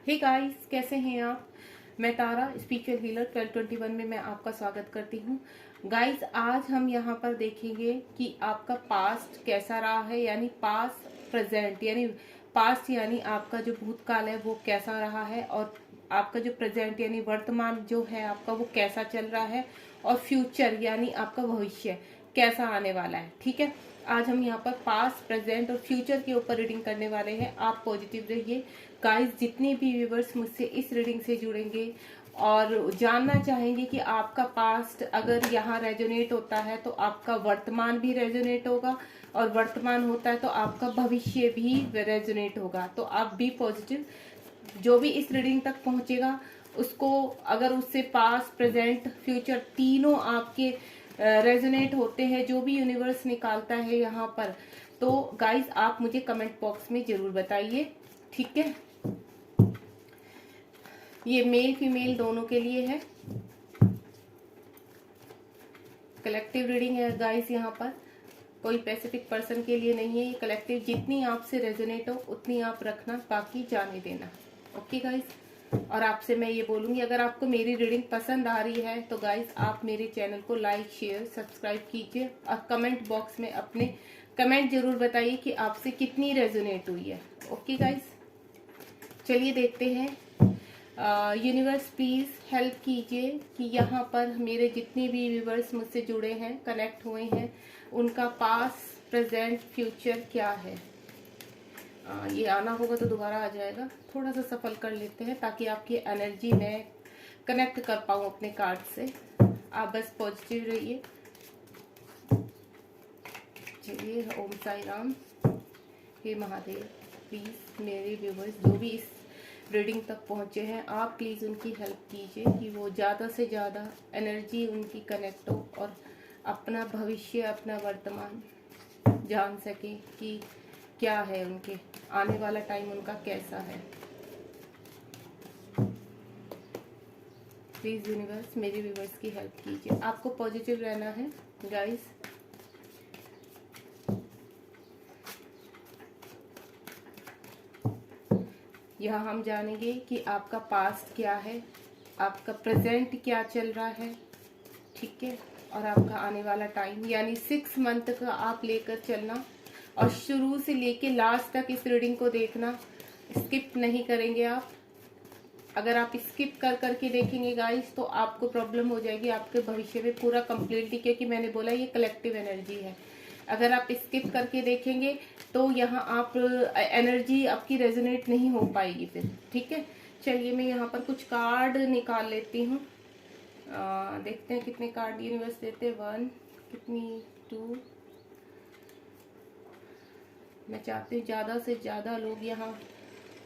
Hey guys, कैसे हैं आप। मैं तारा स्पिरिचुअल हीलर 1221 में मैं आपका स्वागत करती हूँ। गाइस, आज हम यहाँ पर देखेंगे कि आपका पास्ट कैसा रहा है, यानी पास्ट प्रेजेंट, यानी पास्ट यानी आपका जो भूतकाल है वो कैसा रहा है, और आपका जो प्रेजेंट यानी वर्तमान जो है आपका वो कैसा चल रहा है, और फ्यूचर यानी आपका भविष्य कैसा आने वाला है। ठीक है, आज हम यहाँ पर पास्ट प्रेजेंट और फ्यूचर के ऊपर रीडिंग करने वाले हैं। आप पॉजिटिव रहिए गाइस। जितने भी व्यूवर्स मुझसे इस रीडिंग से जुड़ेंगे और जानना चाहेंगे कि आपका पास्ट अगर यहाँ रेजोनेट होता है तो आपका वर्तमान भी रेजोनेट होगा, और वर्तमान होता है तो आपका भविष्य भी रेजोनेट होगा। तो आप भी पॉजिटिव, जो भी इस रीडिंग तक पहुंचेगा उसको, अगर उससे पास्ट प्रेजेंट फ्यूचर तीनों आपके रेजोनेट होते हैं, जो भी यूनिवर्स निकालता है यहाँ पर, तो गाइस आप मुझे कमेंट बॉक्स में जरूर बताइए। ठीक है, ये मेल फीमेल दोनों के लिए है, कलेक्टिव रीडिंग है गाइस। यहाँ पर कोई स्पेसिफिक पर्सन के लिए नहीं है, ये कलेक्टिव। जितनी आपसे रेजोनेट हो उतनी आप रखना, बाकी जाने देना। ओके गाइस, और आपसे मैं ये बोलूंगी, अगर आपको मेरी रीडिंग पसंद आ रही है तो गाइस आप मेरे चैनल को लाइक शेयर सब्सक्राइब कीजिए, और कमेंट बॉक्स में अपने कमेंट जरूर बताइए कि आपसे कितनी रेजोनेट हुई है। ओके गाइस, चलिए देखते हैं। यूनिवर्स प्लीज हेल्प कीजिए कि यहाँ पर मेरे जितने भी व्यूवर्स मुझसे जुड़े हैं, कनेक्ट हुए हैं, उनका पास्ट प्रेजेंट फ्यूचर क्या है। ये आना होगा तो दोबारा आ जाएगा। थोड़ा सा सफल कर लेते हैं ताकि आपकी एनर्जी में कनेक्ट कर पाऊँ अपने कार्ड से। आप बस पॉजिटिव रहिए। चलिए, ओम साई राम, हे महादेव। प्लीज मेरे व्यूवर्स जो भी इस रीडिंग तक पहुंचे हैं, आप प्लीज उनकी हेल्प कीजिए कि वो ज्यादा से ज्यादा एनर्जी उनकी कनेक्ट हो और अपना भविष्य अपना वर्तमान जान सके कि क्या है, उनके आने वाला टाइम उनका कैसा है। प्लीज यूनिवर्स मेरे व्यूवर्स की हेल्प कीजिए। आपको पॉजिटिव रहना है गाइस। यहाँ हम जानेंगे कि आपका पास्ट क्या है, आपका प्रेजेंट क्या चल रहा है, ठीक है, और आपका आने वाला टाइम, यानी 6 मंथ का आप लेकर चलना, और शुरू से लेके लास्ट तक इस रीडिंग को देखना, स्किप नहीं करेंगे आप। अगर आप स्किप कर करके देखेंगे गाइस तो आपको प्रॉब्लम हो जाएगी आपके भविष्य में पूरा कंप्लीटली, क्योंकि मैंने बोला ये कलेक्टिव एनर्जी है। अगर आप स्किप करके देखेंगे तो यहाँ आप एनर्जी आपकी रेजोनेट नहीं हो पाएगी फिर। ठीक है, चलिए मैं यहाँ पर कुछ कार्ड निकाल लेती हूँ। देखते हैं कितने कार्ड यूनिवर्स देते हैं। 1, कितनी 2। मैं चाहती हूँ ज्यादा से ज्यादा लोग यहाँ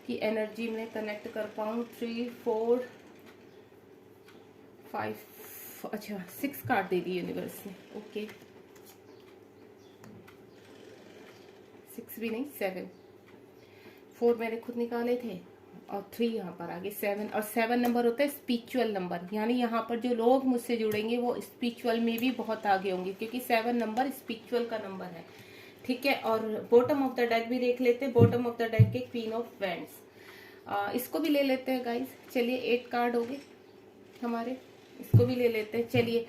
की एनर्जी में कनेक्ट कर पाऊँ। 3, 4, 5, अच्छा 6 कार्ड दे दिए यूनिवर्स ने। ओके, 6 भी नहीं, 7। 4 मैंने खुद निकाले थे और 3 यहाँ पर आगे 7, और 7 नंबर होता है स्पिरिचुअल नंबर, यानी यहाँ पर जो लोग मुझसे जुड़ेंगे वो स्पिरिचुअल में भी बहुत आगे होंगे, क्योंकि 7 नंबर स्पिरिचुअल का नंबर है। ठीक है, और बॉटम ऑफ द डेक भी देख लेते हैं। बॉटम ऑफ द डेक के क्वीन ऑफ वैंड्स, इसको भी ले लेते हैं गाइस। चलिए 8 कार्ड हो गए हमारे, इसको भी ले लेते हैं। चलिए,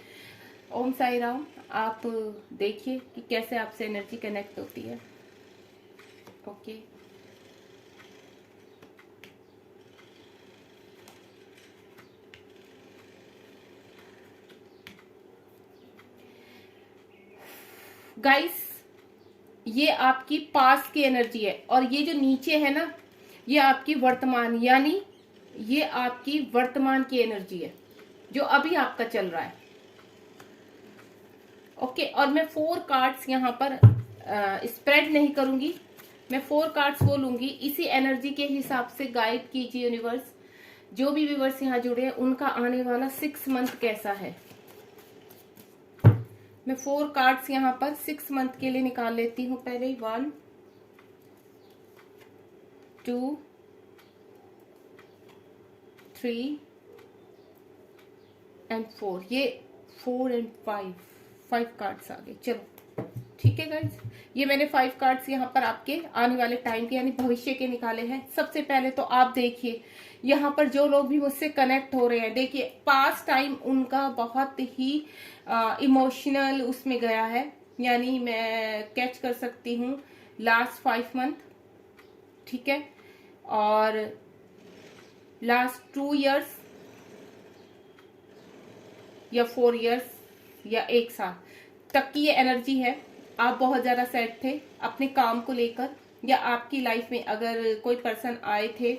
ओम साई राम। आप देखिए कि कैसे आपसे एनर्जी कनेक्ट होती है। ओके, गाइस ये आपकी पास की एनर्जी है, और ये जो नीचे है ना ये आपकी वर्तमान, यानी ये आपकी वर्तमान की एनर्जी है जो अभी आपका चल रहा है। ओके, और मैं 4 कार्ड्स यहाँ पर स्प्रेड नहीं करूंगी, मैं 4 कार्ड्स वो लूंगी। इसी एनर्जी के हिसाब से गाइड कीजिए यूनिवर्स। जो भी व्यूवर्स यहाँ जुड़े हैं उनका आने वाला 6 मंथ कैसा है। मैं 4 कार्ड्स यहाँ पर 6 मंथ के लिए निकाल लेती हूँ पहले ही। 1, 2, 3 एंड 4। ये 4 एंड 5 कार्ड्स आ गए। चलो ठीक है गाइज, ये मैंने 5 कार्ड्स यहाँ पर आपके आने वाले टाइम के यानी भविष्य के निकाले हैं। सबसे पहले तो आप देखिए यहाँ पर जो लोग भी मुझसे कनेक्ट हो रहे हैं, देखिए पास्ट टाइम उनका बहुत ही इमोशनल उसमें गया है, यानी मैं कैच कर सकती हूँ लास्ट 5 मंथ, ठीक है, और लास्ट 2 इयर्स या 4 इयर्स या 1 साल तक की ये एनर्जी है। आप बहुत ज्यादा सैड थे अपने काम को लेकर, या आपकी लाइफ में अगर कोई पर्सन आए थे,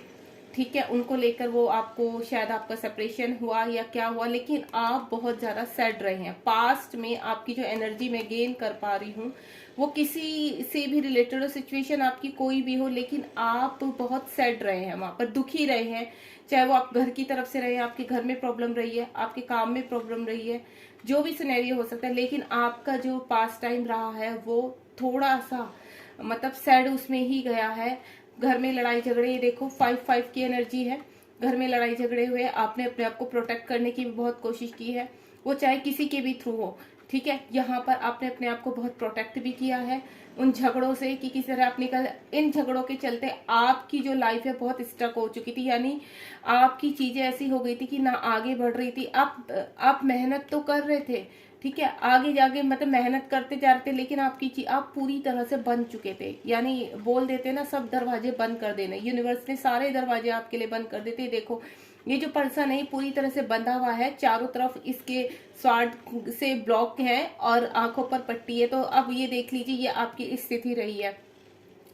ठीक है, उनको लेकर वो आपको शायद आपका सेपरेशन हुआ या क्या हुआ, लेकिन आप बहुत ज्यादा सैड रहे हैं। पास्ट में आपकी जो एनर्जी मैं गेन कर पा रही हूँ वो किसी से भी रिलेटेड हो, सिचुएशन आपकी कोई भी हो, लेकिन आप बहुत सैड रहे हैं, वहां पर दुखी रहे हैं। चाहे वो आप घर की तरफ से रहे, आपके घर में प्रॉब्लम रही है, आपके काम में प्रॉब्लम रही है, जो भी सिनेरियो हो सकता है, लेकिन आपका जो पास्ट टाइम रहा है वो थोड़ा सा मतलब सैड उसमें ही गया है। घर में लड़ाई झगड़े, ये देखो 5-5 की एनर्जी है, घर में लड़ाई झगड़े हुए, आपने अपने आप को प्रोटेक्ट करने की भी बहुत कोशिश की है, वो चाहे किसी के भी थ्रू हो, ठीक है। यहाँ पर आपने अपने आप को बहुत प्रोटेक्ट भी किया है उन झगड़ों से कि किस तरह आप निकल। इन झगड़ों के चलते आपकी जो लाइफ है बहुत स्टक हो चुकी थी, यानी आपकी चीजें ऐसी हो गई थी कि ना आगे बढ़ रही थी। आप मेहनत तो कर रहे थे, ठीक है, आगे जाके मतलब मेहनत करते जा रहे थे, लेकिन आपकी चीज आप पूरी तरह से बंद चुके थे, यानी बोल देते ना सब दरवाजे बंद कर देने, यूनिवर्स ने सारे दरवाजे आपके लिए बंद कर देते। देखो ये जो पर्सन है पूरी तरह से बंधा हुआ है, चारों तरफ इसके स्वाड से ब्लॉक है और आंखों पर पट्टी है। तो अब ये देख लीजिए ये आपकी स्थिति रही है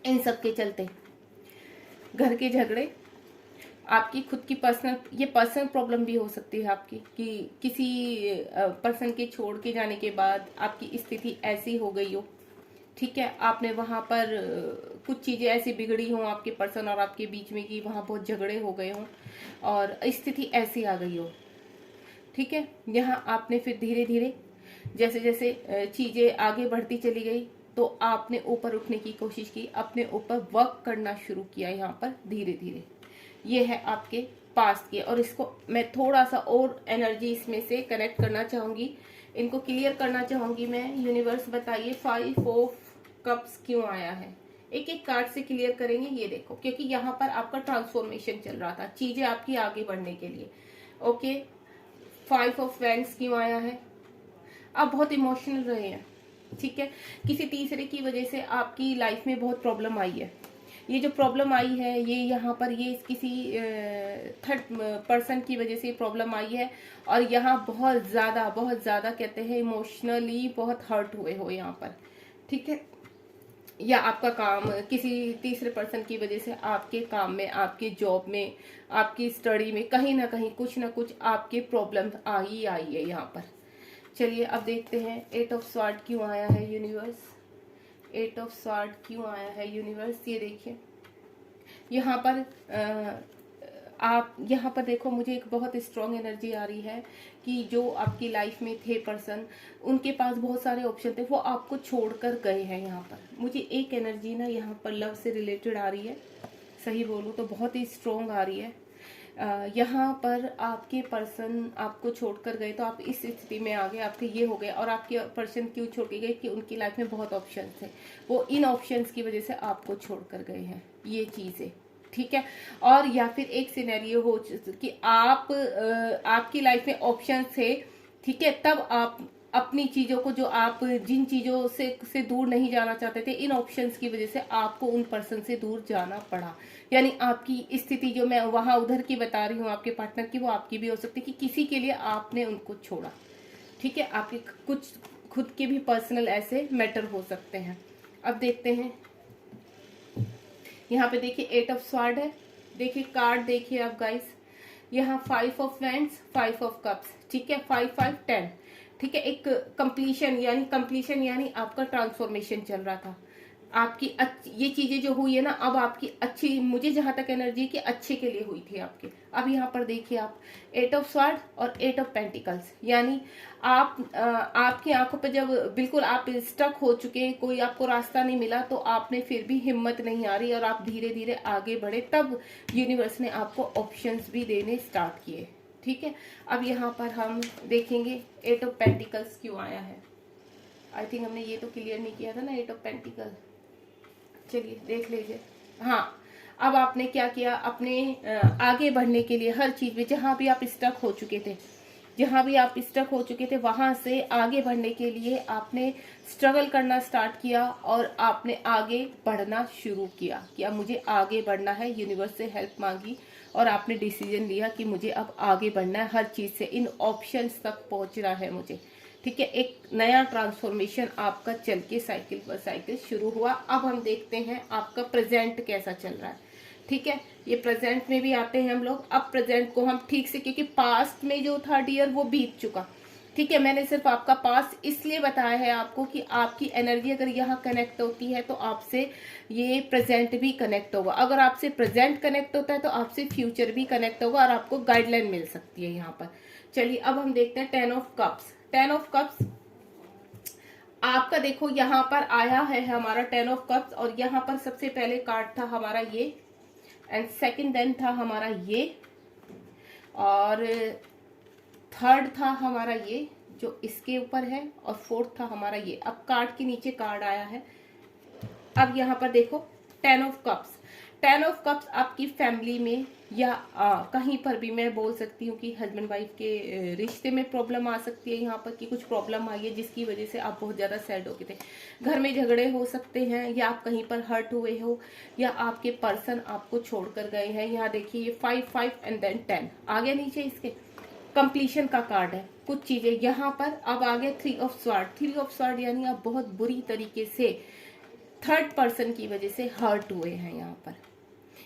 इन सब के चलते। घर के झगड़े, आपकी खुद की ये पर्सनल प्रॉब्लम भी हो सकती है आपकी कि किसी पर्सन के छोड़ के जाने के बाद आपकी स्थिति ऐसी हो गई हो, ठीक है, आपने वहां पर कुछ चीजें ऐसी बिगड़ी हो आपके पर्सन और आपके बीच में कि वहां बहुत झगड़े हो गए हों और स्थिति ऐसी आ गई हो, ठीक है। यहाँ आपने फिर धीरे धीरे जैसे जैसे चीजें आगे बढ़ती चली गई तो आपने ऊपर उठने की कोशिश की, अपने ऊपर वर्क करना शुरू किया यहाँ पर धीरे धीरे। ये है आपके पास्ट के, और इसको मैं थोड़ा सा और एनर्जी इसमें से कनेक्ट करना चाहूंगी, इनको क्लियर करना चाहूंगी मैं। यूनिवर्स बताइए 5 ऑफ कप्स क्यों आया है, एक एक कार्ड से क्लियर करेंगे। ये देखो क्योंकि यहाँ पर आपका ट्रांसफॉर्मेशन चल रहा था, चीजें आपकी आगे बढ़ने के लिए। ओके, 5 ऑफ वैंड्स क्यों आया है, आप बहुत इमोशनल रहे हैं, ठीक है, किसी तीसरे की वजह से आपकी लाइफ में बहुत प्रॉब्लम आई है। ये जो प्रॉब्लम आई है ये यहाँ पर ये किसी थर्ड पर्सन की वजह से प्रॉब्लम आई है, और यहाँ बहुत ज्यादा कहते हैं इमोशनली बहुत हर्ट हुए हो यहाँ पर, ठीक है। या आपका काम किसी तीसरे पर्सन की वजह से आपके काम में, आपके जॉब में, आपकी स्टडी में कहीं ना कुछ आपके प्रॉब्लम आई है यहाँ पर। चलिए अब देखते हैं 8 ऑफ स्वॉर्ड क्यों आया है यूनिवर्स, 8 ऑफ स्वॉर्ड क्यों आया है यूनिवर्स। ये देखिए यहाँ पर आप यहाँ पर देखो मुझे एक बहुत स्ट्रॉन्ग एनर्जी आ रही है कि जो आपकी लाइफ में थे पर्सन, उनके पास बहुत सारे ऑप्शन थे, वो आपको छोड़कर गए हैं। यहाँ पर मुझे एक एनर्जी ना यहाँ पर लव से रिलेटेड आ रही है, सही बोलूँ तो बहुत ही स्ट्रॉन्ग आ रही है। यहाँ पर आपके पर्सन आपको छोड़कर गए तो आप इस स्थिति में आ गए, आपके ये हो गए। और आपके पर्सन क्यों छोड़ के गए कि उनकी लाइफ में बहुत ऑप्शन थे, वो इन ऑप्शंस की वजह से आपको छोड़कर गए हैं, ये चीजें, ठीक है। और या फिर एक सिनेरियो हो कि आपकी लाइफ में ऑप्शन थे, ठीक है, तब आप अपनी चीजों को, जो आप जिन चीजों से दूर नहीं जाना चाहते थे, इन ऑप्शंस की वजह से आपको उन पर्सन से दूर जाना पड़ा। यानी आपकी स्थिति जो मैं वहां उधर की बता रही हूँ आपके पार्टनर की, वो आपकी भी हो सकती है कि किसी के लिए आपने उनको छोड़ा, ठीक है। आपके कुछ खुद के भी पर्सनल ऐसे मैटर हो सकते हैं। अब देखते हैं यहाँ पे देखिए 8 ऑफ स्वॉर्ड है, देखिए कार्ड देखिए आप गाइस, यहाँ 5 ऑफ वैंड्स, 5 ऑफ कप्स, ठीक है, 5-5-10, ठीक है। एक कंप्लीशन यानी आपका ट्रांसफॉर्मेशन चल रहा था, आपकी ये चीजें जो हुई है ना, अब आपकी अच्छी, मुझे जहां तक एनर्जी की अच्छे के लिए हुई थी आपके। अब यहाँ पर देखिए आप 8 ऑफ स्वॉर्ड और 8 ऑफ पेंटिकल्स, यानी आपकी आंखों पे जब बिल्कुल आप स्टक हो चुके, कोई आपको रास्ता नहीं मिला, तो आपने फिर भी हिम्मत नहीं आ रही और आप धीरे धीरे आगे बढ़े, तब यूनिवर्स ने आपको ऑप्शंस भी देने स्टार्ट किए, ठीक है। अब यहाँ पर हम देखेंगे 8 ऑफ पेंटिकल्स क्यों आया है। आई थिंक हमने ये तो क्लियर नहीं किया था ना, 8 ऑफ पेंटिकल। चलिए देख लीजिए। हाँ, अब आपने क्या किया, अपने आगे बढ़ने के लिए हर चीज में जहां भी आप स्टक हो चुके थे, जहां भी आप स्टक हो चुके थे वहां से आगे बढ़ने के लिए आपने स्ट्रगल करना स्टार्ट किया और आपने आगे बढ़ना शुरू किया कि अब मुझे आगे बढ़ना है। यूनिवर्स से हेल्प मांगी और आपने डिसीजन लिया कि मुझे अब आगे बढ़ना है, हर चीज से इन ऑप्शंस तक पहुंचना है मुझे। ठीक है, एक नया ट्रांसफॉर्मेशन आपका चल के साइकिल पर साइकिल शुरू हुआ। अब हम देखते हैं आपका प्रेजेंट कैसा चल रहा है। ठीक है, ये प्रेजेंट में भी आते हैं हम लोग। अब प्रेजेंट को हम ठीक से, क्योंकि पास्ट में जो था डियर वो बीत चुका। ठीक है, मैंने सिर्फ आपका पास्ट इसलिए बताया है आपको कि आपकी एनर्जी अगर यहाँ कनेक्ट होती है तो आपसे ये प्रेजेंट भी कनेक्ट होगा। अगर आपसे प्रेजेंट कनेक्ट होता है तो आपसे फ्यूचर भी कनेक्ट होगा और आपको गाइडलाइन मिल सकती है यहाँ पर। चलिए अब हम देखते हैं 10 ऑफ कप्स। 10 ऑफ कप्स आपका देखो यहाँ पर आया है हमारा 10 ऑफ कप्स, और यहाँ पर सबसे पहले कार्ड था हमारा ये, एंड सेकंड देन था हमारा ये, और थर्ड था हमारा ये जो इसके ऊपर है, और फोर्थ था हमारा ये। अब कार्ड के नीचे कार्ड आया है। अब यहाँ पर देखो 10 ऑफ कप्स। 10 ऑफ कप्स आपकी फैमिली में या कहीं पर भी मैं बोल सकती हूँ कि हस्बैंड वाइफ के रिश्ते में प्रॉब्लम आ सकती है। यहाँ पर कि कुछ प्रॉब्लम आई है जिसकी वजह से आप बहुत ज्यादा सैड हो गए थे, घर में झगड़े हो सकते हैं, या आप कहीं पर हर्ट हुए हो, या आपके पर्सन आपको छोड़कर गए हैं। यहाँ देखिए ये 5 एंड देन 10 आगे नीचे इसके कंप्लीशन का कार्ड है। कुछ चीजें यहाँ पर अब आगे 3 ऑफ स्वॉर्ड। 3 ऑफ स्वॉर्ड यानी आप बहुत बुरी तरीके से थर्ड पर्सन की वजह से हर्ट हुए हैं। यहाँ पर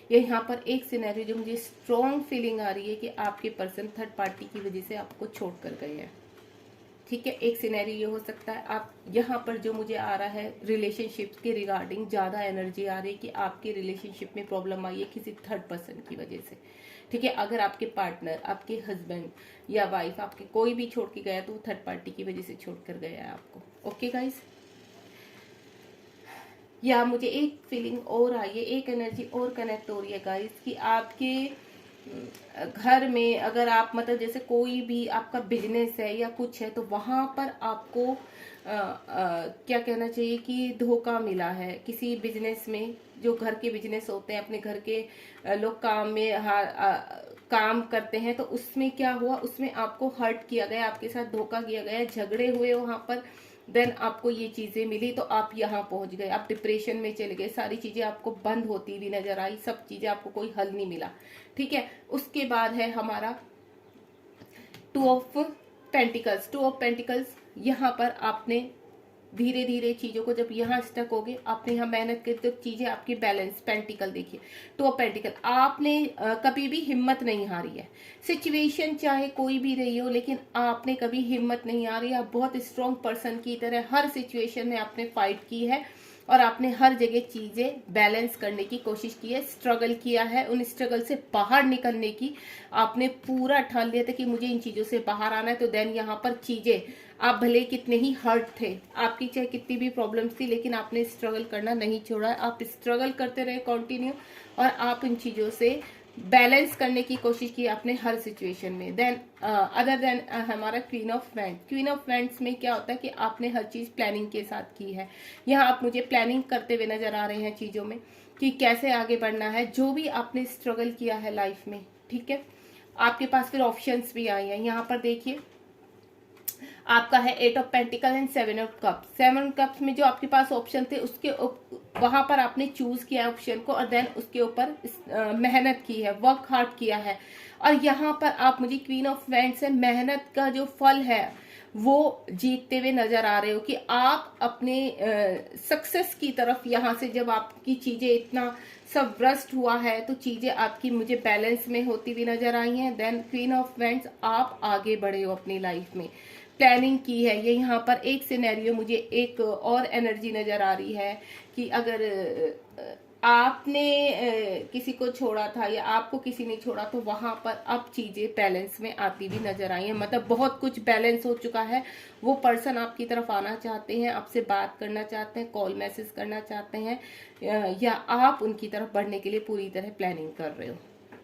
यहाँ पर एक सिनेरियो जो मुझे स्ट्रॉन्ग फीलिंग आ रही है कि आपके पर्सन थर्ड पार्टी की वजह से आपको छोड़ कर गए हैं। ठीक है, एक सिनेरियो ये हो सकता है। आप यहाँ पर जो मुझे आ रहा है रिलेशनशिप के रिगार्डिंग ज्यादा एनर्जी आ रही है कि आपके रिलेशनशिप में प्रॉब्लम आई है किसी थर्ड पर्सन की वजह से। ठीक है, अगर आपके पार्टनर, आपके हस्बैंड या वाइफ आपके कोई भी छोड़ के गया तो वो थर्ड पार्टी की वजह से छोड़ कर गया है आपको। ओके गाइस, या मुझे एक फीलिंग और आई है, एक एनर्जी और कनेक्ट हो रही है गाइस कि आपके घर में अगर आप मतलब जैसे कोई भी आपका बिजनेस है या कुछ है तो वहां पर आपको क्या कहना चाहिए कि धोखा मिला है किसी बिजनेस में। जो घर के बिजनेस होते हैं, अपने घर के लोग काम में काम करते हैं, तो उसमें क्या हुआ, उसमें आपको हर्ट किया गया, आपके साथ धोखा किया गया, झगड़े हुए वहां पर, देन आपको ये चीजें मिली तो आप यहाँ पहुंच गए, आप डिप्रेशन में चले गए, सारी चीजें आपको बंद होती हुई नजर आई, सब चीजें आपको कोई हल नहीं मिला। ठीक है, उसके बाद है हमारा 2 ऑफ पेंटिकल्स। 2 ऑफ पेंटिकल्स यहाँ पर आपने धीरे धीरे चीजों को जब यहाँ स्टक हो गए, आपने यहाँ मेहनत की तो चीजें आपकी बैलेंस। पेंटिकल देखिए, 2 ऑफ पेंटिकल, आपने कभी भी हिम्मत नहीं हारी है। सिचुएशन चाहे कोई भी रही हो, लेकिन आपने कभी हिम्मत नहीं हारी। आप बहुत स्ट्रॉन्ग पर्सन की तरह हर सिचुएशन में आपने फाइट की है और आपने हर जगह चीजें बैलेंस करने की कोशिश की है, स्ट्रगल किया है। उन स्ट्रगल से बाहर निकलने की आपने पूरा ठान लिया था कि मुझे इन चीजों से बाहर आना है। तो देन यहाँ पर चीजें, आप भले कितने ही हर्ट थे, आपकी चाहे कितनी भी प्रॉब्लम्स थी, लेकिन आपने स्ट्रगल करना नहीं छोड़ा। आप स्ट्रगल करते रहे कंटिन्यू, और आप इन चीजों से बैलेंस करने की कोशिश की आपने हर सिचुएशन में। देन अदर देन हमारा queen of wand. Queen of wands में क्या होता है कि आपने हर चीज प्लानिंग के साथ की है। यहाँ आप मुझे प्लानिंग करते हुए नजर आ रहे हैं चीजों में कि कैसे आगे बढ़ना है, जो भी आपने स्ट्रगल किया है लाइफ में। ठीक है, आपके पास फिर ऑप्शंस भी आए हैं। यहाँ पर देखिए आपका है 8 of pentacle and 7 of cups. 7 cups में जो आपके पास ऑप्शन थे उसके वहां पर आपने चूज किया ऑप्शन को, और देन उसके ऊपर मेहनत की है, वर्क हार्ड किया है। और यहाँ पर आप मुझे क्वीन ऑफ वैंड से मेहनत का जो फल है वो जीतते हुए नजर आ रहे हो कि आप अपने सक्सेस की तरफ, यहाँ से जब आपकी चीजें इतना सब ब्रस्ट हुआ है तो चीजें आपकी मुझे बैलेंस में होती हुई नजर आई हैं। देन क्वीन ऑफ वैंड्स, आप आगे बढ़े हो अपनी लाइफ में, प्लानिंग की है। ये यहाँ पर एक सिनेरियो मुझे एक और एनर्जी नजर आ रही है कि अगर आपने किसी को छोड़ा था या आपको किसी ने छोड़ा तो वहां पर अब चीजें बैलेंस में आती भी नजर आई है। मतलब बहुत कुछ बैलेंस हो चुका है। वो पर्सन आपकी तरफ आना चाहते हैं, आपसे बात करना चाहते हैं, कॉल मैसेज करना चाहते हैं, या आप उनकी तरफ बढ़ने के लिए पूरी तरह प्लानिंग कर रहे हो।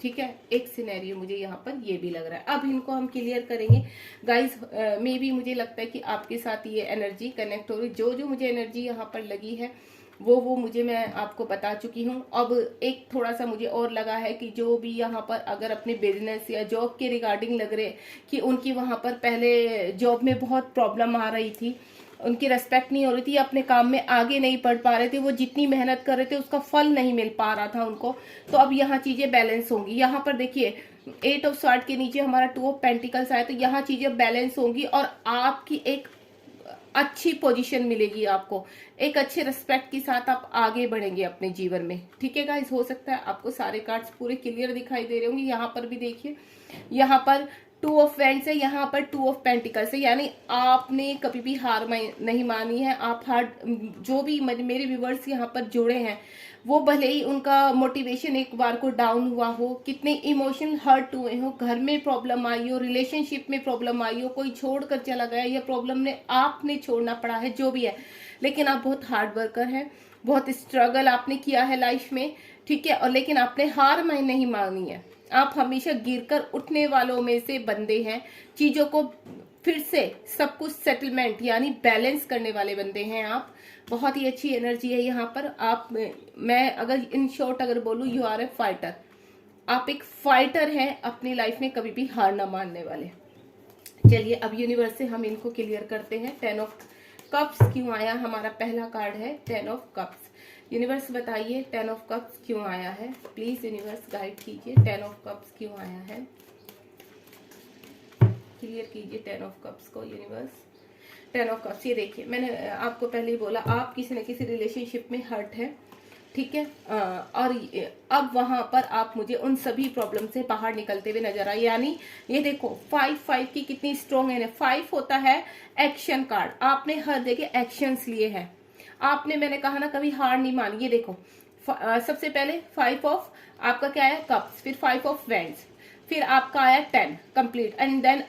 ठीक है, एक सिनेरियो मुझे यहाँ पर ये भी लग रहा है। अब इनको हम क्लियर करेंगे गाइस। मे भी मुझे लगता है कि आपके साथ ये एनर्जी कनेक्ट हो रही, जो जो मुझे एनर्जी यहाँ पर लगी है वो मुझे मैं आपको बता चुकी हूँ। अब एक थोड़ा सा मुझे और लगा है कि जो भी यहाँ पर अगर अपने बिजनेस या जॉब के रिगार्डिंग लग रहे कि उनकी वहाँ पर पहले जॉब में बहुत प्रॉब्लम आ रही थी, उनकी रेस्पेक्ट नहीं हो रही थी, अपने काम में आगे नहीं बढ़ पा रहे थे, वो जितनी मेहनत कर रहे थे उसका फल नहीं मिल पा रहा था उनको, तो अब यहाँ चीजें बैलेंस होंगी। यहाँ पर देखिए 8 ऑफ स्वॉर्ड के नीचे हमारा 2 ऑफ पेंटिकल्स आया, तो यहाँ चीजें बैलेंस होंगी और आपकी एक अच्छी पोजीशन मिलेगी आपको, एक अच्छे रिस्पेक्ट के साथ आप आगे बढ़ेंगे अपने जीवन में। ठीक है गाइस, हो सकता है आपको सारे कार्ड्स पूरे क्लियर दिखाई दे रहे होंगे। यहाँ पर भी देखिए, यहाँ पर 2 ऑफ वैंड्स है, यहाँ पर 2 ऑफ पेंटिकल्स है, यानी आपने कभी भी हार नहीं मानी है। आप जो भी मेरे व्यूवर्स यहाँ पर जुड़े हैं, वो भले ही उनका मोटिवेशन एक बार को डाउन हुआ हो, कितने इमोशनल हर्ट हुए हो, घर में प्रॉब्लम आई हो, रिलेशनशिप में प्रॉब्लम आई हो, कोई छोड़ कर चला गया या प्रॉब्लम ने आपने छोड़ना पड़ा है, जो भी है, लेकिन आप बहुत हार्ड वर्कर हैं, बहुत स्ट्रगल आपने किया है लाइफ में। ठीक है, और लेकिन आपने हार नहीं मानी है। आप हमेशा गिरकर उठने वालों में से बंदे हैं, चीजों को फिर से सब कुछ सेटलमेंट यानी बैलेंस करने वाले बंदे हैं आप। बहुत ही अच्छी एनर्जी है यहाँ पर। आप, मैं अगर इन शॉर्ट अगर बोलूं, यू आर ए फाइटर। आप एक फाइटर हैं, अपनी लाइफ में कभी भी हार ना मानने वाले। चलिए अब यूनिवर्स से हम इनको क्लियर करते हैं। 10 ऑफ कप्स क्यों आया, हमारा पहला कार्ड है 10 ऑफ कप्स। यूनिवर्स बताइए 10 ऑफ कप्स क्यों आया है, प्लीज यूनिवर्स गाइड कीजिए। 10 ऑफ कप्स क्यों आया है, क्लियर कीजिए 10 ऑफ कप्स को यूनिवर्स। 10 ऑफ कप्स, ये देखिए मैंने आपको पहले ही बोला, आप किसी न किसी रिलेशनशिप में हर्ट है, ठीक है, और अब वहां पर आप मुझे उन सभी प्रॉब्लम से बाहर निकलते हुए नजर आए। यानी ये देखो 5 की कितनी स्ट्रॉन्ग है। 5 होता है एक्शन कार्ड, आपने हर जगह एक्शंस लिए हैं, आपने, मैंने कहा ना, कभी हार नहीं मानी। ये देखो सबसे पहले 5 ऑफ आपका क्या है कप्स, फिर 5 ऑफ वैंड्स, फिर आपका आया 10 कंप्लीट, एंड देन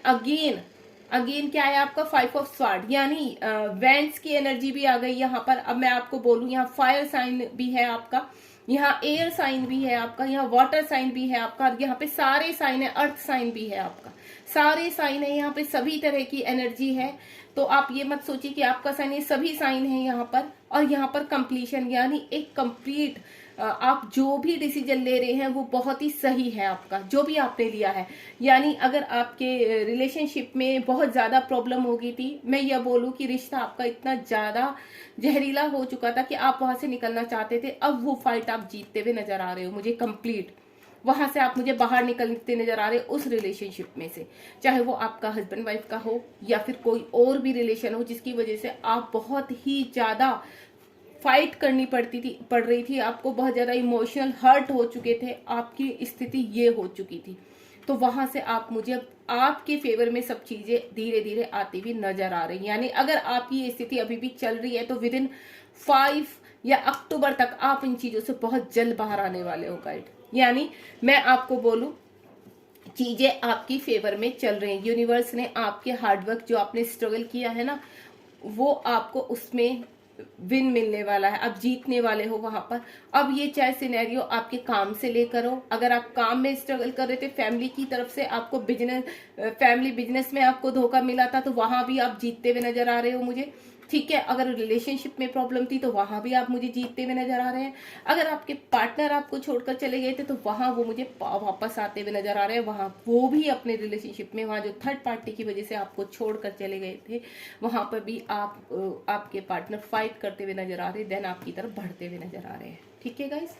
अगेन क्या है आपका 5 ऑफ स्वॉर्ड, यानी वैंड्स की एनर्जी भी आ गई यहाँ पर। अब मैं आपको बोलूं, यहाँ फायर साइन भी है आपका, यहाँ एयर साइन भी है आपका, यहाँ वाटर साइन भी है आपका, यहाँ पे सारे साइन है, अर्थ साइन भी है आपका, सारे साइन है यहाँ पे, सभी तरह की एनर्जी है। तो आप ये मत सोचिए कि आपका साइन, ये सभी साइन है यहाँ पर। और यहाँ पर कंप्लीशन यानी एक कंप्लीट, आप जो भी डिसीजन ले रहे हैं वो बहुत ही सही है आपका, जो भी आपने लिया है। यानी अगर आपके रिलेशनशिप में बहुत ज्यादा प्रॉब्लम हो गई थी, मैं यह बोलूं कि रिश्ता आपका इतना ज्यादा जहरीला हो चुका था कि आप वहां से निकलना चाहते थे, अब वो फाइट आप जीतते हुए नजर आ रहे हो मुझे कंप्लीट। वहां से आप मुझे बाहर निकलते नजर आ रहे हो उस रिलेशनशिप में से, चाहे वो आपका हस्बैंड वाइफ का हो या फिर कोई और भी रिलेशन हो, जिसकी वजह से आप बहुत ही ज्यादा फाइट करनी पड़ रही थी, आपको बहुत ज्यादा इमोशनल हर्ट हो चुके थे, आपकी स्थिति ये हो चुकी थी। तो वहां से आप मुझे आपके फेवर में सब चीजें धीरे धीरे आती हुई नजर आ रही। यानी अगर आपकी ये स्थिति अभी भी चल रही है तो विद इन 5 या अक्टूबर तक आप इन चीजों से बहुत जल्द बाहर आने वाले हो गाइड। यानी मैं आपको बोलूं, चीजें आपकी फेवर में चल रही हैं। यूनिवर्स ने आपके हार्डवर्क, जो आपने स्ट्रगल किया है ना, वो आपको उसमें विन मिलने वाला है, आप जीतने वाले हो वहां पर। अब ये चाहे सिनेरियो आपके काम से लेकर हो, अगर आप काम में स्ट्रगल कर रहे थे, फैमिली की तरफ से आपको फैमिली बिजनेस में आपको धोखा मिला था, तो वहां भी आप जीतते हुए नजर आ रहे हो मुझे, ठीक है। अगर रिलेशनशिप में प्रॉब्लम थी तो वहां भी आप मुझे जीतते हुए नजर आ रहे हैं। अगर आपके पार्टनर आपको छोड़कर चले गए थे तो वहां वो मुझे वापस आते हुए नजर आ रहे हैं, वहां वो भी अपने रिलेशनशिप में, वहां जो थर्ड पार्टी की वजह से आपको छोड़कर चले गए थे, वहां पर भी आपके पार्टनर फाइट करते हुए नजर आ रहे हैं, देन आपकी तरफ बढ़ते हुए नजर आ रहे हैं। ठीक है गाइस,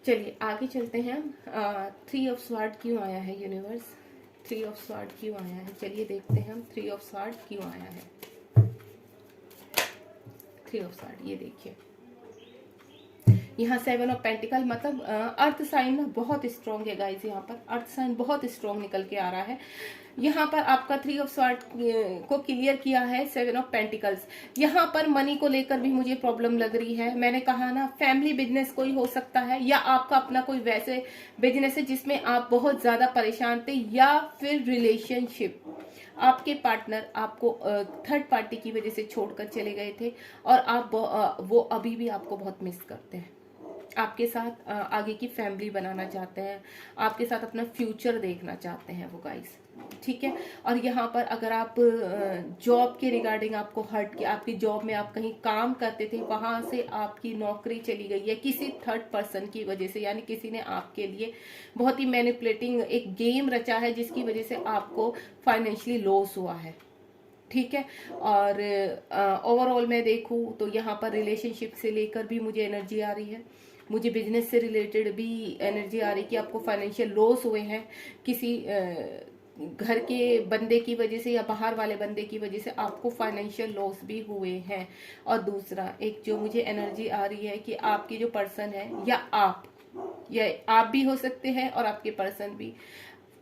चलिए आगे चलते हैं हम। 3 ऑफ स्वॉर्ड क्यों आया है यूनिवर्स, 3 ऑफ स्वॉर्ड क्यों आया है, चलिए देखते हैं हम 3 ऑफ स्वॉर्ड क्यों आया है। 3 ऑफ स्वॉर्ड, ये देखिए यहाँ 7 ऑफ पेंटिकल, मतलब अर्थ साइन ना बहुत स्ट्रॉन्ग है गाइस, यहाँ पर अर्थ साइन बहुत स्ट्रॉन्ग निकल के आ रहा है। यहाँ पर आपका 3 ऑफ स्वॉर्ड को क्लियर किया है 7 ऑफ पेंटिकल्स। यहाँ पर मनी को लेकर भी मुझे प्रॉब्लम लग रही है। मैंने कहा ना, फैमिली बिजनेस कोई हो सकता है, या आपका अपना कोई वैसे बिजनेस है जिसमें आप बहुत ज्यादा परेशान थे, या फिर रिलेशनशिप, आपके पार्टनर आपको थर्ड पार्टी की वजह से छोड़कर चले गए थे और आप वो अभी भी आपको बहुत मिस करते हैं। आपके साथ आगे की फैमिली बनाना चाहते हैं, आपके साथ अपना फ्यूचर देखना चाहते हैं वो गाइस, ठीक है। और यहाँ पर अगर आप जॉब के रिगार्डिंग आपको हर्ट किया, आपकी जॉब में आप कहीं काम करते थे, वहां से आपकी नौकरी चली गई है किसी थर्ड पर्सन की वजह से, यानी किसी ने आपके लिए बहुत ही मैनिपुलेटिंग एक गेम रचा है जिसकी वजह से आपको फाइनेंशियली लॉस हुआ है, ठीक है। और ओवरऑल मैं देखूं तो यहाँ पर रिलेशनशिप से लेकर भी मुझे एनर्जी आ रही है, मुझे बिजनेस से रिलेटेड भी एनर्जी आ रही है कि आपको फाइनेंशियल लॉस हुए हैं किसी घर के बंदे की वजह से या बाहर वाले बंदे की वजह से आपको फाइनेंशियल लॉस भी हुए हैं। और दूसरा एक जो मुझे एनर्जी आ रही है कि आपकी जो पर्सन है या आप भी हो सकते हैं और आपके पर्सन भी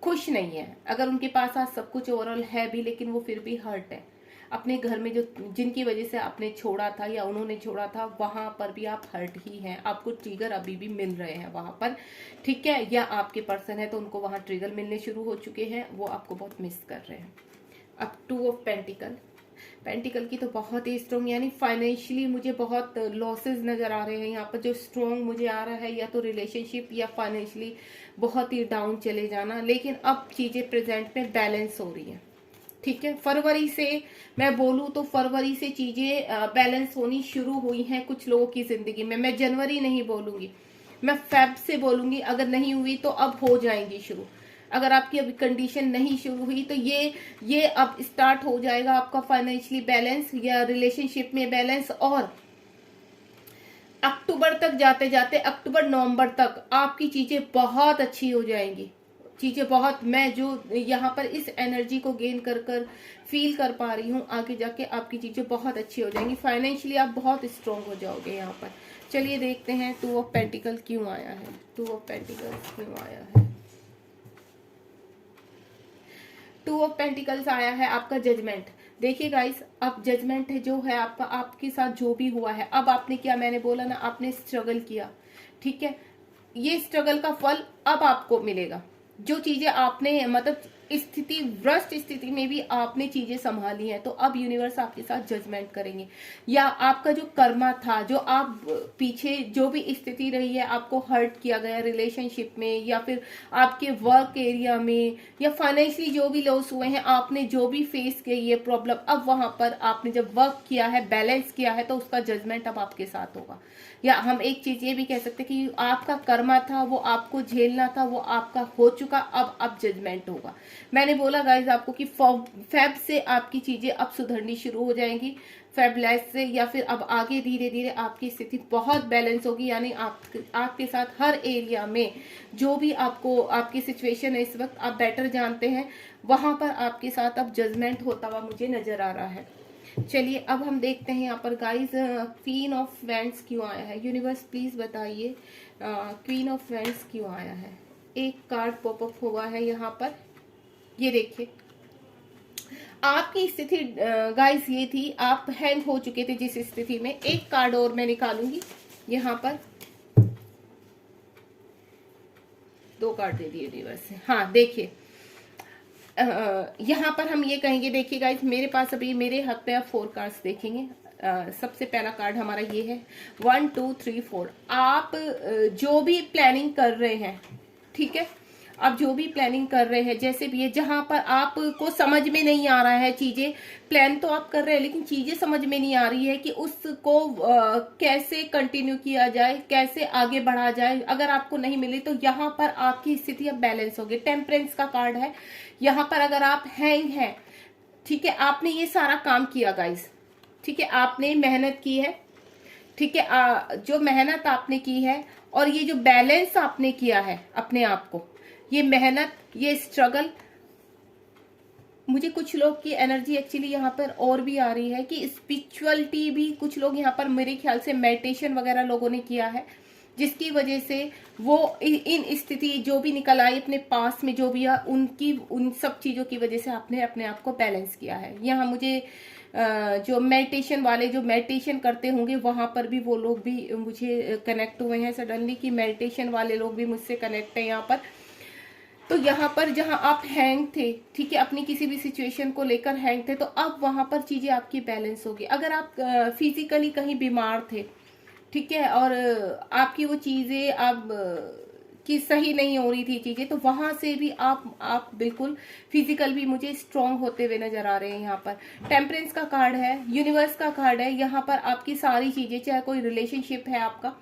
खुश नहीं है। अगर उनके पास आज सब कुछ ओवरऑल है भी, लेकिन वो फिर भी हर्ट है अपने घर में, जो जिनकी वजह से आपने छोड़ा था या उन्होंने छोड़ा था, वहां पर भी आप हर्ट ही हैं, आपको ट्रिगर अभी भी मिल रहे हैं वहां पर, ठीक है। या आपके पर्सन है तो उनको वहां ट्रिगर मिलने शुरू हो चुके हैं, वो आपको बहुत मिस कर रहे हैं। अब 2 ऑफ पेंटिकल की तो बहुत ही स्ट्रॉन्ग, यानी फाइनेंशियली मुझे बहुत लॉसेस नजर आ रहे हैं यहाँ पर। जो स्ट्रॉन्ग मुझे आ रहा है या तो रिलेशनशिप या फाइनेंशियली बहुत ही डाउन चले जाना, लेकिन अब चीजें प्रेजेंट में बैलेंस हो रही हैं, ठीक है। फरवरी से मैं बोलूं तो फरवरी से चीजें बैलेंस होनी शुरू हुई हैं कुछ लोगों की जिंदगी में। मैं जनवरी नहीं बोलूंगी, मैं फेब से बोलूंगी। अगर नहीं हुई तो अब हो जाएंगी शुरू। अगर आपकी अभी कंडीशन नहीं शुरू हुई तो ये अब स्टार्ट हो जाएगा आपका फाइनेंशियली बैलेंस या रिलेशनशिप में बैलेंस। और अक्टूबर तक जाते जाते, अक्टूबर नवंबर तक आपकी चीजें बहुत अच्छी हो जाएंगी। चीजें बहुत, मैं जो यहाँ पर इस एनर्जी को गेन कर फील कर पा रही हूँ, आगे जाके आपकी चीजें बहुत अच्छी हो जाएंगी। फाइनेंशियली आप बहुत स्ट्रांग हो जाओगे यहाँ पर। चलिए देखते हैं 2 ऑफ पेंटिकल क्यों आया है, 2 ऑफ पेंटिकल क्यों आया है। 2 ऑफ पेंटिकल्स आया है आपका जजमेंट। देखिए गाइस, अब जजमेंट है जो है आपका, आपके साथ जो भी हुआ है, अब आपने क्या, मैंने बोला ना, आपने स्ट्रगल किया, ठीक है। ये स्ट्रगल का फल अब आपको मिलेगा। जो चीजें आपने मतलब स्थिति, व्रस्ट स्थिति में भी आपने चीजें संभाली हैं, तो अब यूनिवर्स आपके साथ जजमेंट करेंगे। या आपका जो कर्मा था, जो आप पीछे जो भी स्थिति रही है, आपको हर्ट किया गया रिलेशनशिप में या फिर आपके वर्क एरिया में या फाइनेंशियली जो भी लॉस हुए हैं, आपने जो भी फेस की है प्रॉब्लम, अब वहां पर आपने जब वर्क किया है, बैलेंस किया है, तो उसका जजमेंट अब आपके साथ होगा। या हम एक चीज ये भी कह सकते हैं कि आपका कर्मा था, वो आपको झेलना था, वो आपका हो चुका, अब जजमेंट होगा। मैंने बोला गाइज आपको कि फेब से आपकी चीजें अब सुधरनी शुरू हो जाएंगी, फेबलेस से, या फिर अब आगे धीरे धीरे आपकी स्थिति बहुत बैलेंस होगी। यानी आपके साथ हर एरिया में जो भी आपको आपकी सिचुएशन है इस वक्त, आप बेटर जानते हैं, वहां पर आपके साथ अब जजमेंट होता हुआ मुझे नजर आ रहा है। चलिए अब हम देखते हैं यहाँ पर गाइज, क्वीन ऑफ वैंड्स क्यों आया है। यूनिवर्स प्लीज बताइए क्वीन ऑफ वैंड्स क्यों आया है। एक कार्ड पॉपअप हुआ है यहाँ पर, ये देखिए आपकी स्थिति गाइस ये थी, आप हैंग हो चुके थे जिस स्थिति में। एक कार्ड और मैं निकालूंगी यहाँ पर, 2 कार्ड दे दिए यूनिवर्स से। हाँ देखिए, यहाँ पर हम ये कहेंगे, देखिए गाइस मेरे पास अभी मेरे हाथ पे आप 4 कार्ड्स देखेंगे। सबसे पहला कार्ड हमारा ये है 1 2 3 4। आप जो भी प्लानिंग कर रहे हैं, ठीक है, आप जो भी प्लानिंग कर रहे हैं, जैसे भी है, जहां पर आपको समझ में नहीं आ रहा है चीजें, प्लान तो आप कर रहे हैं लेकिन चीजें समझ में नहीं आ रही है कि उसको कैसे कंटिन्यू किया जाए, कैसे आगे बढ़ा जाए। अगर आपको नहीं मिली तो यहाँ पर आपकी स्थिति अब बैलेंस होगी। टेम्परेंस का कार्ड है यहाँ पर। अगर आप हैंग हैं, ठीक है, आपने ये सारा काम किया गाइस, ठीक है, आपने मेहनत की है, ठीक है, जो मेहनत आपने की है और ये जो बैलेंस आपने किया है अपने आप को, ये मेहनत, ये स्ट्रगल, मुझे कुछ लोग की एनर्जी एक्चुअली यहाँ पर और भी आ रही है कि स्पिरिचुअलिटी भी कुछ लोग यहाँ पर, मेरे ख्याल से मेडिटेशन वगैरह लोगों ने किया है, जिसकी वजह से वो इन स्थिति जो भी निकल आई अपने पास में, जो भी है उनकी, उन सब चीजों की वजह से आपने अपने आप को बैलेंस किया है। यहाँ मुझे जो मेडिटेशन वाले जो मेडिटेशन करते होंगे वहां पर भी वो लोग भी मुझे कनेक्ट हुए हैं सडनली, कि मेडिटेशन वाले लोग भी मुझसे कनेक्ट है यहाँ पर। तो यहाँ पर जहाँ आप हैंग थे, ठीक है, अपनी किसी भी सिचुएशन को लेकर हैंग थे, तो अब वहां पर चीजें आपकी बैलेंस होगी। अगर आप फिजिकली कहीं बीमार थे, ठीक है, और आपकी वो चीजें अब कि सही नहीं हो रही थी चीजें, तो वहां से भी आप बिल्कुल फिजिकल भी मुझे स्ट्रांग होते हुए नजर आ रहे हैं। यहाँ पर टेम्परेंस का कार्ड है, यूनिवर्स का कार्ड है। यहाँ पर आपकी सारी चीजें, चाहे कोई रिलेशनशिप है आपका,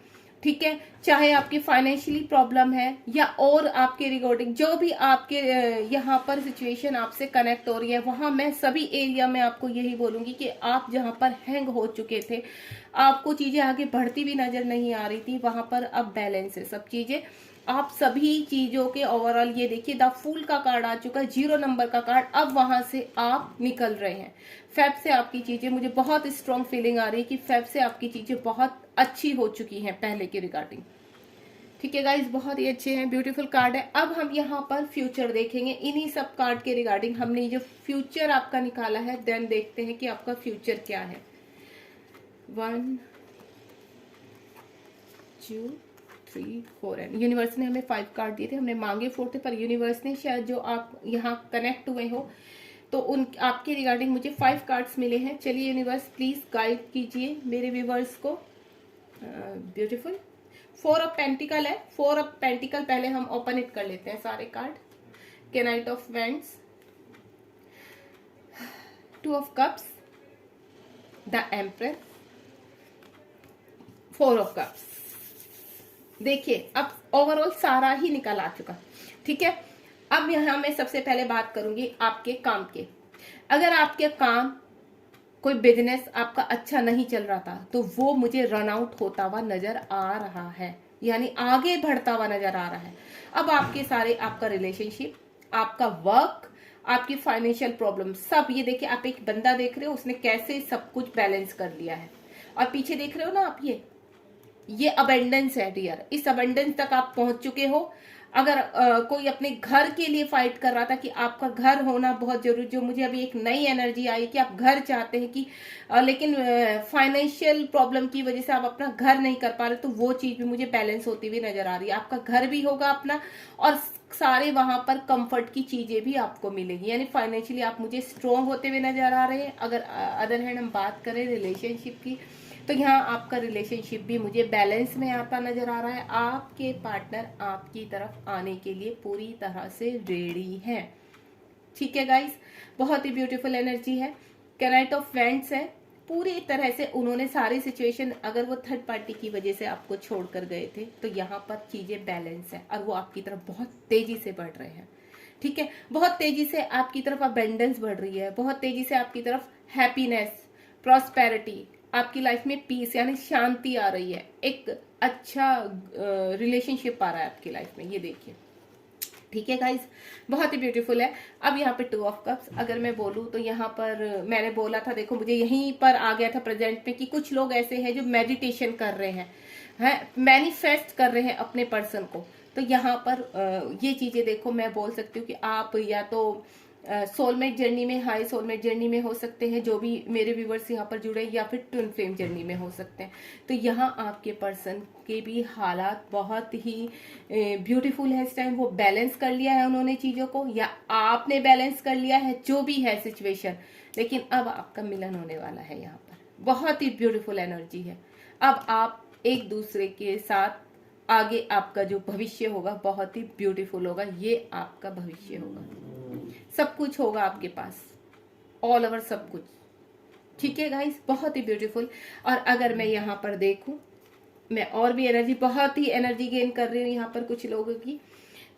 ठीक है, चाहे आपकी फाइनेंशियली प्रॉब्लम है, या और आपके रिगार्डिंग जो भी आपके यहाँ पर सिचुएशन आपसे कनेक्ट हो रही है, वहां मैं सभी एरिया में आपको यही बोलूंगी कि आप जहाँ पर हैंग हो चुके थे, आपको चीजें आगे बढ़ती भी नजर नहीं आ रही थी, वहां पर अब बैलेंस है सब चीजें। आप सभी चीजों के ओवरऑल ये देखिए, द फूल का कार्ड आ चुका है, 0 नंबर का कार्ड। अब वहां से आप निकल रहे हैं। फेब से आपकी चीजें, मुझे बहुत स्ट्रॉन्ग फीलिंग आ रही है कि फेब से आपकी चीजें बहुत अच्छी हो चुकी हैं पहले के रिगार्डिंग। ठीक है गाइज, बहुत ही अच्छे हैं, ब्यूटीफुल कार्ड है। अब हम यहाँ पर फ्यूचर देखेंगे इन्हीं सब कार्ड के रिगार्डिंग। हमने जो फ्यूचर आपका निकाला है, देन देखते हैं कि आपका फ्यूचर क्या है। 1 2 3 4 एंड यूनिवर्स ने हमें 5 कार्ड दिए थे, हमने मांगे 4 थे, पर यूनिवर्स ने शायद जो आप यहाँ कनेक्ट हुए हो तो उन आपके रिगार्डिंग मुझे 5 कार्ड्स मिले हैं। चलिए यूनिवर्स प्लीज गाइड कीजिए मेरे व्यूवर्स को। ब्यूटीफुल 4 ऑफ पेंटिकल है। 4 ऑफ पेंटिकल पहले हम ओपन इट कर लेते हैं सारे कार्ड के। Night of vents, 2 of cups, the emperor, 4 of cups. देखिए अब ओवरऑल सारा ही निकल आ चुका, ठीक है। अब यहां मैं सबसे पहले बात करूंगी आपके काम के। अगर आपके काम, कोई बिजनेस आपका अच्छा नहीं चल रहा था, तो वो मुझे रन आउट होता हुआ नजर आ रहा है, यानी आगे बढ़ता हुआ नजर आ रहा है। अब आपके सारे, आपका रिलेशनशिप, आपका वर्क, आपकी फाइनेंशियल प्रॉब्लम, सब ये देखिए। आप एक बंदा देख रहे हो, उसने कैसे सब कुछ बैलेंस कर लिया है। और पीछे देख रहे हो ना आप, ये अबेंडेंस है डियर। इस अबेंडेंस तक आप पहुंच चुके हो। अगर कोई अपने घर के लिए फाइट कर रहा था कि आपका घर होना बहुत जरूरी, जो मुझे अभी एक नई एनर्जी आई कि आप घर चाहते हैं कि लेकिन फाइनेंशियल प्रॉब्लम की वजह से आप अपना घर नहीं कर पा रहे, तो वो चीज भी मुझे बैलेंस होती हुई नजर आ रही है। आपका घर भी होगा अपना, और सारे वहां पर कंफर्ट की चीजें भी आपको मिलेगी, यानी फाइनेंशियली आप मुझे स्ट्रोंग होते हुए नजर आ रहे हैं। अगर अदर हैंड हम बात करें रिलेशनशिप की, तो यहाँ आपका रिलेशनशिप भी मुझे बैलेंस में आता नजर आ रहा है। आपके पार्टनर आपकी तरफ आने के लिए पूरी तरह से रेडी है, ठीक है गाइस। बहुत ही ब्यूटीफुल एनर्जी है। नाइट ऑफ वेंट्स है। पूरी तरह से उन्होंने सारी सिचुएशन, अगर वो थर्ड पार्टी की वजह से आपको छोड़कर गए थे, तो यहाँ पर चीजें बैलेंस है और वो आपकी तरफ बहुत तेजी से बढ़ रहे हैं, ठीक है। बहुत तेजी से आपकी तरफ अबेंडेंस बढ़ रही है, बहुत तेजी से आपकी तरफ हैप्पीनेस, प्रॉस्पेरिटी, आपकी लाइफ में पीस यानी शांति आ रही है। एक अच्छा रिलेशनशिप आ रहा है आपकी लाइफ में, ये देखिए, ठीक है गाइज, बहुत ही ब्यूटीफुल है। अब यहाँ पे 2 ऑफ कप्स, अगर मैं बोलूँ तो यहाँ पर मैंने बोला था, देखो मुझे यहीं पर आ गया था प्रेजेंट में कि कुछ लोग ऐसे हैं जो मेडिटेशन कर रहे हैं, मैनिफेस्ट कर रहे हैं अपने पर्सन को। तो यहाँ पर ये चीजें देखो, मैं बोल सकती हूँ कि आप या तो सोलमेट जर्नी में, हाई सोलमेट जर्नी में हो सकते हैं, जो भी मेरे व्यूवर्स यहाँ पर जुड़े, या फिर ट्विन फ्लेम जर्नी में हो सकते हैं। तो यहाँ आपके पर्सन के भी हालात बहुत ही ब्यूटीफुल है इस टाइम। वो बैलेंस कर लिया है उन्होंने चीजों को, या आपने बैलेंस कर लिया है, जो भी है सिचुएशन, लेकिन अब आपका मिलन होने वाला है। यहाँ पर बहुत ही ब्यूटीफुल एनर्जी है। अब आप एक दूसरे के साथ आगे, आपका जो भविष्य होगा बहुत ही ब्यूटीफुल होगा। ये आपका भविष्य होगा, सब कुछ होगा आपके पास, ऑल ओवर सब कुछ, ठीक है गाइस, बहुत ही ब्यूटीफुल। और अगर मैं यहाँ पर देखूं, मैं और भी एनर्जी, बहुत ही एनर्जी गेन कर रही हूँ यहाँ पर कुछ लोगों की।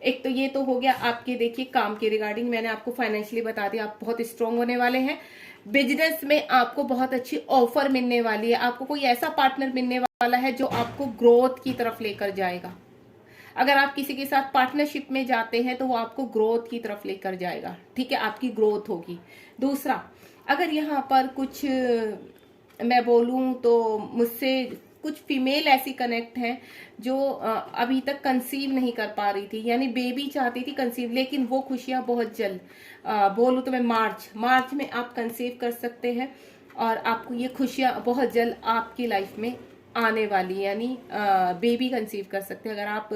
एक तो ये तो हो गया आपके, देखिए काम के रिगार्डिंग मैंने आपको फाइनेंशियली बता दिया, आप बहुत स्ट्रांग होने वाले हैं। बिजनेस में आपको बहुत अच्छी ऑफर मिलने वाली है, आपको कोई ऐसा पार्टनर मिलने वाला है जो आपको ग्रोथ की तरफ लेकर जाएगा। अगर आप किसी के साथ पार्टनरशिप में जाते हैं तो वो आपको ग्रोथ की तरफ लेकर जाएगा, ठीक है, आपकी ग्रोथ होगी। दूसरा, अगर यहाँ पर कुछ मैं बोलूं तो मुझसे कुछ फीमेल ऐसी कनेक्ट हैं जो अभी तक कंसीव नहीं कर पा रही थी, यानी बेबी चाहती थी कंसीव, लेकिन वो खुशियां बहुत जल्द, बोलूं तो मैं मार्च में आप कंसीव कर सकते हैं, और आपको ये खुशियां बहुत जल्द आपकी लाइफ में आने वाली, यानी बेबी कंसीव कर सकते हैं। अगर आप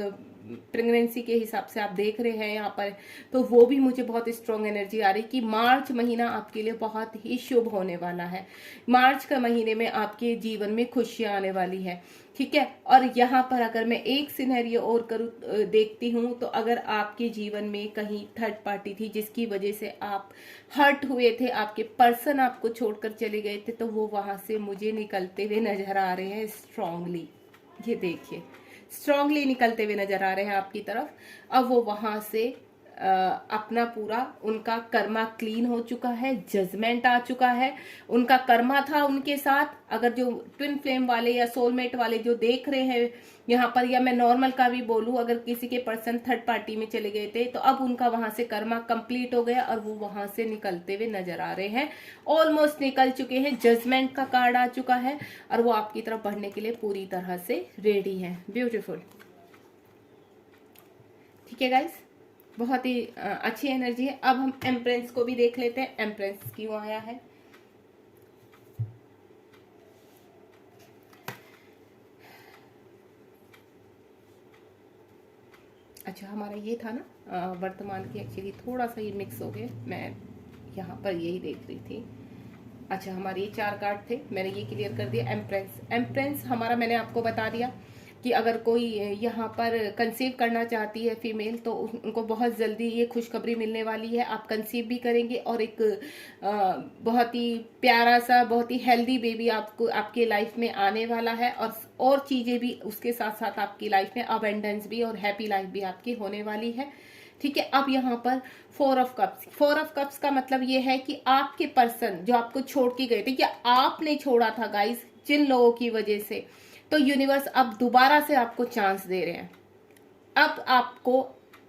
प्रेगनेंसी के हिसाब से आप देख रहे हैं यहाँ पर, तो वो भी मुझे बहुत स्ट्रॉन्ग एनर्जी आ रही कि मार्च महीना आपके लिए बहुत ही शुभ होने वाला है। मार्च का महीने में आपके जीवन में खुशियां आने वाली है, ठीक है। और यहाँ पर अगर मैं एक सिनेरियो और करूँ देखती हूँ, तो अगर आपके जीवन में कहीं थर्ड पार्टी थी जिसकी वजह से आप हर्ट हुए थे, आपके पर्सन आपको छोड़कर चले गए थे, तो वो वहां से मुझे निकलते हुए नजर आ रहे हैं स्ट्रांगली। ये देखिए, स्ट्रांगली निकलते हुए नजर आ रहे हैं आपकी तरफ। अब वो वहां से अपना पूरा उनका कर्मा क्लीन हो चुका है, जजमेंट आ चुका है। उनका कर्मा था उनके साथ, अगर जो ट्विन फ्लेम वाले या सोलमेट वाले जो देख रहे हैं यहाँ पर, या मैं नॉर्मल का भी बोलूं, अगर किसी के पर्सन थर्ड पार्टी में चले गए थे, तो अब उनका वहां से कर्मा कंप्लीट हो गया और वो वहां से निकलते हुए नजर आ रहे हैं। ऑलमोस्ट निकल चुके हैं, जजमेंट का कार्ड आ चुका है और वो आपकी तरफ बढ़ने के लिए पूरी तरह से रेडी है। ब्यूटीफुल, ठीक है गाइस, बहुत ही अच्छी एनर्जी है। अब हम एम्प्रेंस को भी देख लेते हैं, एम्प्रेंस क्यों आया है। अच्छा, हमारा ये था ना वर्तमान की, एक्चुअली थोड़ा सा ये मिक्स हो गया, मैं यहाँ पर यही देख रही थी। अच्छा, हमारे ये 4 कार्ड थे, मैंने ये क्लियर कर दिया। एम्प्रेंस, एम्प्रेंस हमारा मैंने आपको बता दिया कि अगर कोई यहाँ पर कंसीव करना चाहती है फीमेल, तो उनको बहुत जल्दी ये खुशखबरी मिलने वाली है। आप कंसीव भी करेंगे और एक बहुत ही प्यारा सा, बहुत ही हेल्दी बेबी आपको आपके लाइफ में आने वाला है। और चीजें भी उसके साथ साथ आपकी लाइफ में अबेंडेंस भी और हैप्पी लाइफ भी आपकी होने वाली है, ठीक है। अब यहाँ पर 4 ऑफ कप्स, 4 ऑफ कप्स का मतलब ये है कि आपके पर्सन जो आपको छोड़ के गए थे, या आपने छोड़ा था गाइस जिन लोगों की वजह से, तो यूनिवर्स अब दोबारा से आपको चांस दे रहे हैं। अब आपको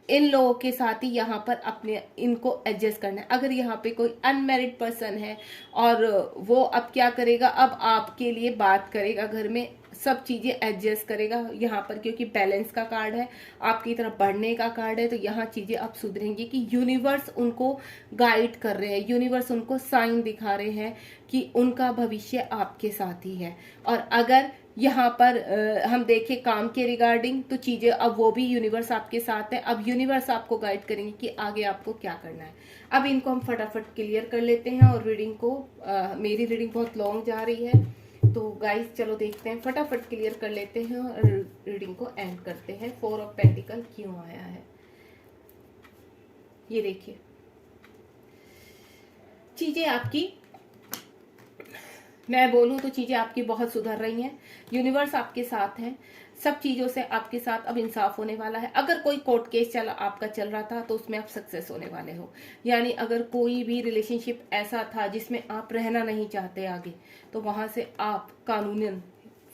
इन लोगों के साथ ही यहाँ पर अपने इनको एडजस्ट करना है। अगर यहाँ पे कोई अनमैरिड पर्सन है और वो अब क्या करेगा, अब आपके लिए बात करेगा, घर में सब चीजें एडजस्ट करेगा यहाँ पर, क्योंकि बैलेंस का कार्ड है, आपकी तरफ बढ़ने का कार्ड है। तो यहाँ चीजें अब सुधरेंगी कि यूनिवर्स उनको गाइड कर रहे हैं, यूनिवर्स उनको साइन दिखा रहे हैं कि उनका भविष्य आपके साथ ही है। और अगर यहाँ पर हम देखें काम के रिगार्डिंग, तो चीजें अब वो भी यूनिवर्स आपके साथ है। अब यूनिवर्स आपको गाइड करेंगे कि आगे आपको क्या करना है। अब इनको हम फटाफट क्लियर कर लेते हैं और रीडिंग को मेरी रीडिंग बहुत लॉन्ग जा रही है, तो गाइस चलो देखते हैं, फटाफट क्लियर कर लेते हैं और रीडिंग को एंड करते हैं। 4 ऑफ पेंटिकल क्यों आया है, ये देखिए, चीजें आपकी, मैं बोलूं तो चीजें आपकी बहुत सुधर रही हैं। यूनिवर्स आपके साथ है, सब चीजों से आपके साथ अब इंसाफ होने वाला है। अगर कोई कोर्ट केस आपका चल रहा था, तो उसमें आप सक्सेस होने वाले हो। यानी अगर कोई भी रिलेशनशिप ऐसा था जिसमें आप रहना नहीं चाहते आगे, तो वहां से आप कानूनन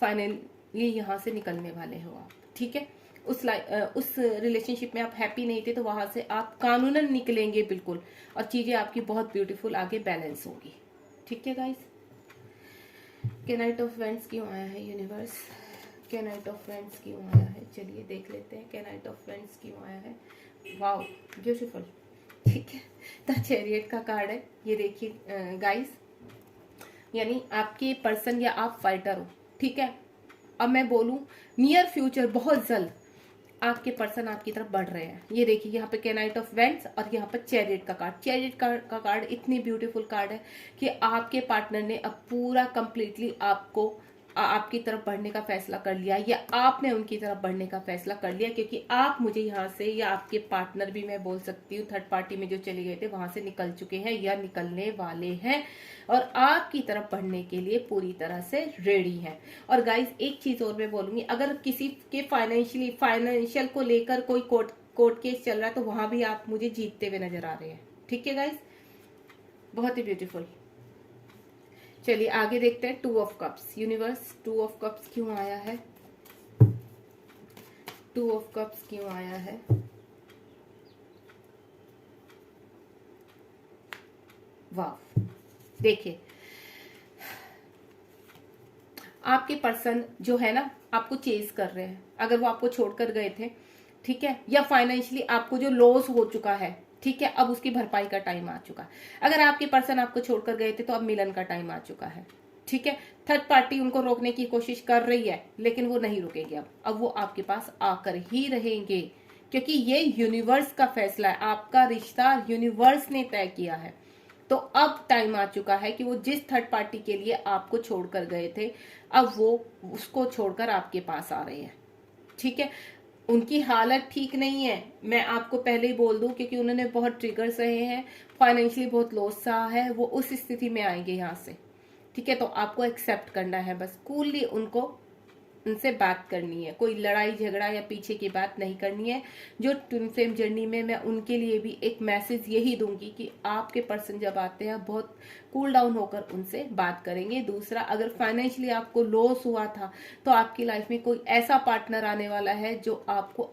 फाइनली यहाँ से निकलने वाले हो आप, ठीक है। उस रिलेशनशिप में आप हैप्पी नहीं थे, तो वहां से आप कानूनन निकलेंगे बिल्कुल, और चीजें आपकी बहुत ब्यूटीफुल आगे बैलेंस होगी, ठीक है गाइस। के नाइट ऑफ वेंट्स क्यों आया है यूनिवर्स, के नाइट ऑफ वेंट्स क्यों आया है, चलिए देख लेते हैं के नाइट ऑफ वेंट्स क्यों आया है। वाओ, ब्यूटीफुल, ठीक है। द चैरियट का कार्ड है, ये देखिए गाइस, यानी आपके पर्सन या आप फाइटर हो, ठीक है। अब मैं बोलूं नियर फ्यूचर, बहुत जल्द आपके पर्सन आपकी तरफ बढ़ रहे हैं। ये देखिए यहाँ पे नाइट ऑफ वेंट्स और यहाँ पर चैरियट का कार्ड। चैरियट का कार्ड इतनी ब्यूटीफुल कार्ड है कि आपके पार्टनर ने अब पूरा कंप्लीटली आपको आपकी तरफ बढ़ने का फैसला कर लिया, या आपने उनकी तरफ बढ़ने का फैसला कर लिया, क्योंकि आप मुझे यहाँ से, या आपके पार्टनर भी मैं बोल सकती हूँ, थर्ड पार्टी में जो चले गए थे वहां से निकल चुके हैं या निकलने वाले हैं, और आपकी तरफ बढ़ने के लिए पूरी तरह से रेडी है। और गाइज एक चीज और मैं बोलूंगी, अगर किसी के फाइनेंशियल को लेकर कोई कोर्ट केस चल रहा है, तो वहां भी आप मुझे जीतते हुए नजर आ रहे हैं, ठीक है गाइज, बहुत ही ब्यूटीफुल। चलिए आगे देखते हैं 2 of cups. Universe 2 of cups क्यों आया है, 2 ऑफ कप्स क्यों आया है। वाह, देखिए आपके पर्सन जो है ना, आपको चेज कर रहे हैं। अगर वो आपको छोड़कर गए थे, ठीक है, या फाइनेंशियली आपको जो लॉस हो चुका है, ठीक है, अब उसकी भरपाई का टाइम आ चुका है। अगर आपके पर्सन आपको छोड़कर गए थे, तो अब मिलन का टाइम आ चुका है, ठीक है, थर्ड पार्टी उनको रोकने की कोशिश कर रही है लेकिन वो नहीं रुकेंगे। अब वो आपके पास आकर ही रहेंगे, क्योंकि ये यूनिवर्स का फैसला है, आपका रिश्ता यूनिवर्स ने तय किया है। तो अब टाइम आ चुका है कि वो जिस थर्ड पार्टी के लिए आपको छोड़कर गए थे, अब वो उसको छोड़कर आपके पास आ रहे हैं। ठीक है, उनकी हालत ठीक नहीं है, मैं आपको पहले ही बोल दूं, क्योंकि उन्होंने बहुत ट्रिगर सहे हैं, फाइनेंशियली बहुत लॉस सहा है, वो उस स्थिति में आएंगे यहाँ से। ठीक है, तो आपको एक्सेप्ट करना है, बस कूलली उनसे बात करनी है, कोई लड़ाई झगड़ा या पीछे की बात नहीं करनी है। जो ट्विन फ्लेम जर्नी में मैं उनके लिए भी एक मैसेज यही दूंगी कि आपके पर्सन जब आते हैं बहुत कूल डाउन होकर उनसे बात करेंगे। दूसरा, अगर फाइनेंशियली आपको लॉस हुआ था तो आपकी लाइफ में कोई ऐसा पार्टनर आने वाला है जो आपको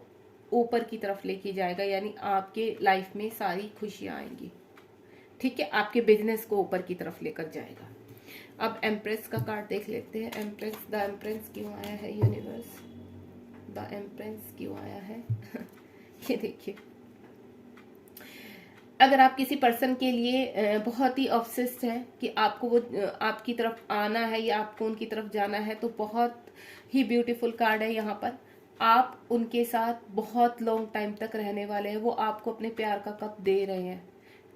ऊपर की तरफ लेके जाएगा, यानी आपके लाइफ में सारी खुशियां आएंगी। ठीक है, आपके बिजनेस को ऊपर की तरफ लेकर जाएगा। अब एम्प्रेस का कार्ड देख लेते हैं। एम्प्रेस, द एम्प्रेस क्यों आया है यूनिवर्स, द एम्प्रेस क्यों आया है ये देखिए, अगर आप किसी पर्सन के लिए बहुत ही ऑब्सेस्ड है कि आपको वो आपकी तरफ आना है या आपको उनकी तरफ जाना है, तो बहुत ही ब्यूटीफुल कार्ड है यहाँ पर। आप उनके साथ बहुत लॉन्ग टाइम तक रहने वाले हैं, वो आपको अपने प्यार का कप दे रहे हैं।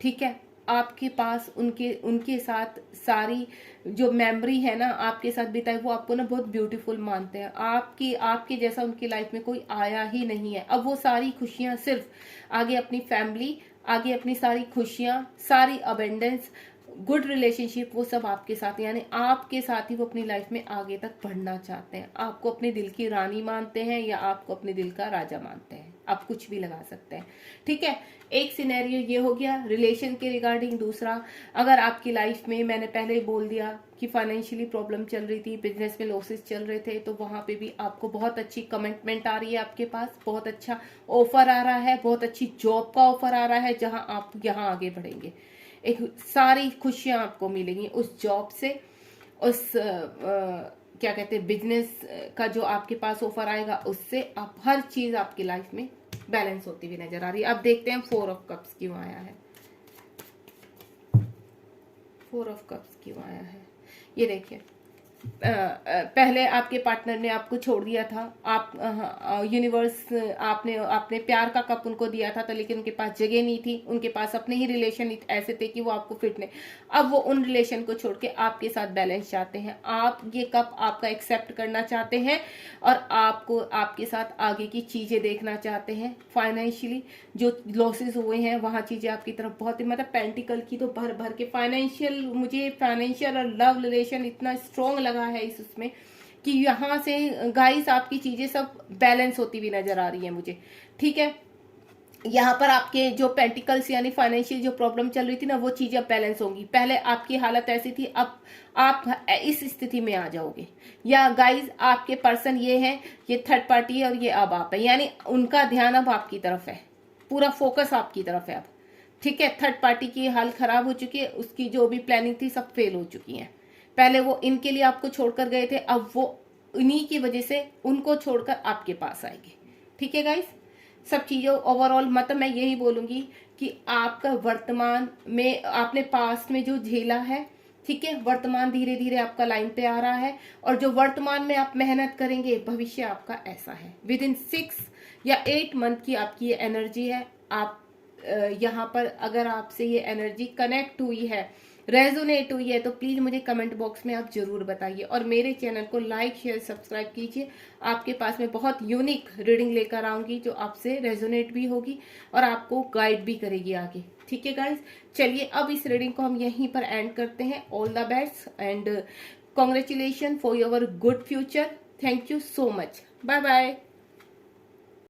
ठीक है, आपके पास उनके साथ सारी जो मेमोरी है ना आपके साथ बिताई, वो आपको ना बहुत ब्यूटीफुल मानते हैं। आपके जैसा उनकी लाइफ में कोई आया ही नहीं है। अब वो सारी खुशियां सिर्फ आगे अपनी फैमिली, आगे अपनी सारी खुशियां, सारी अबेंडेंस, गुड रिलेशनशिप, वो सब आपके साथ, यानी आपके साथ ही वो अपनी लाइफ में आगे तक बढ़ना चाहते हैं। आपको अपने दिल की रानी मानते हैं या आपको अपने दिल का राजा मानते हैं, आप कुछ भी लगा सकते हैं। ठीक है, एक सिनेरियो ये हो गया रिलेशन के रिगार्डिंग। दूसरा, अगर आपकी लाइफ में, मैंने पहले ही बोल दिया कि फाइनेंशियली प्रॉब्लम चल रही थी, बिजनेस में लॉसेस चल रहे थे, तो वहां पे भी आपको बहुत अच्छी कमिटमेंट आ रही है, आपके पास बहुत अच्छा ऑफर आ रहा है, बहुत अच्छी जॉब का ऑफर आ रहा है, जहां आप यहाँ आगे बढ़ेंगे। एक सारी खुशियां आपको मिलेंगी उस जॉब से, उस क्या कहते हैं बिजनेस का जो आपके पास ऑफर आएगा उससे। आप हर चीज आपकी लाइफ में बैलेंस होती हुई नजर आ रही है। अब देखते हैं 4 ऑफ कप्स क्यों आया है। 4 ऑफ कप्स क्यों आया है, ये देखिए, पहले आपके पार्टनर ने आपको छोड़ दिया था, आप यूनिवर्स आपने प्यार का कप उनको दिया था, तो लेकिन उनके पास जगह नहीं थी, उनके पास अपने ही रिलेशन ऐसे थे कि वो आपको फिट नहीं। अब वो उन रिलेशन को छोड़ के आपके साथ बैलेंस चाहते हैं, आप ये कप आपका एक्सेप्ट करना चाहते हैं और आपको आपके साथ आगे की चीजें देखना चाहते हैं। फाइनेंशियली जो लॉसेस हुए हैं वहां चीजें आपकी तरफ बहुत ही, मतलब पेंटिकल की तो भर भर के फाइनेंशियल, मुझे फाइनेंशियल और लव रिलेशन इतना स्ट्रॉन्ग लगा है इसमें कि यहाँ से गाइस आपकी चीजें सब बैलेंस होती हुई नजर आ रही है मुझे। ठीक है, यहाँ पर आपके जो पेंटिकल्स यानी फाइनेंशियल जो प्रॉब्लम चल रही थी ना, वो चीजें अब बैलेंस होंगी। पहले आपकी हालत ऐसी थी, अब आप इस स्थिति में आ जाओगे। या गाइस आपके पर्सन ये है, ये थर्ड पार्टी है और ये अब आप है, यानी उनका ध्यान अब आपकी तरफ है, पूरा फोकस आपकी तरफ है अब। ठीक है, थर्ड पार्टी की हाल खराब हो चुकी है, उसकी जो भी प्लानिंग थी सब फेल हो चुकी है। पहले वो इनके लिए आपको छोड़कर गए थे, अब वो इन्हीं की वजह से उनको छोड़कर आपके पास आएंगे। ठीक है गाइस, सब चीजों ओवरऑल मतलब मैं यही बोलूंगी कि आपका वर्तमान में आपने पास्ट में जो झेला है, ठीक है, वर्तमान धीरे धीरे आपका लाइन पे आ रहा है, और जो वर्तमान में आप मेहनत करेंगे भविष्य आपका ऐसा है। विद इन 6 या 8 मंथ की आपकी ये एनर्जी है। आप यहाँ पर अगर आपसे ये एनर्जी कनेक्ट हुई है, रेजोनेट हुई है, तो प्लीज मुझे कमेंट बॉक्स में आप जरूर बताइए, और मेरे चैनल को लाइक शेयर सब्सक्राइब कीजिए। आपके पास में बहुत यूनिक रीडिंग लेकर आऊंगी जो आपसे रेजोनेट भी होगी और आपको गाइड भी करेगी आगे। ठीक है गाइज, चलिए अब इस रीडिंग को हम यहीं पर एंड करते हैं। All the best and congratulation for your good future. Thank you so much, bye bye.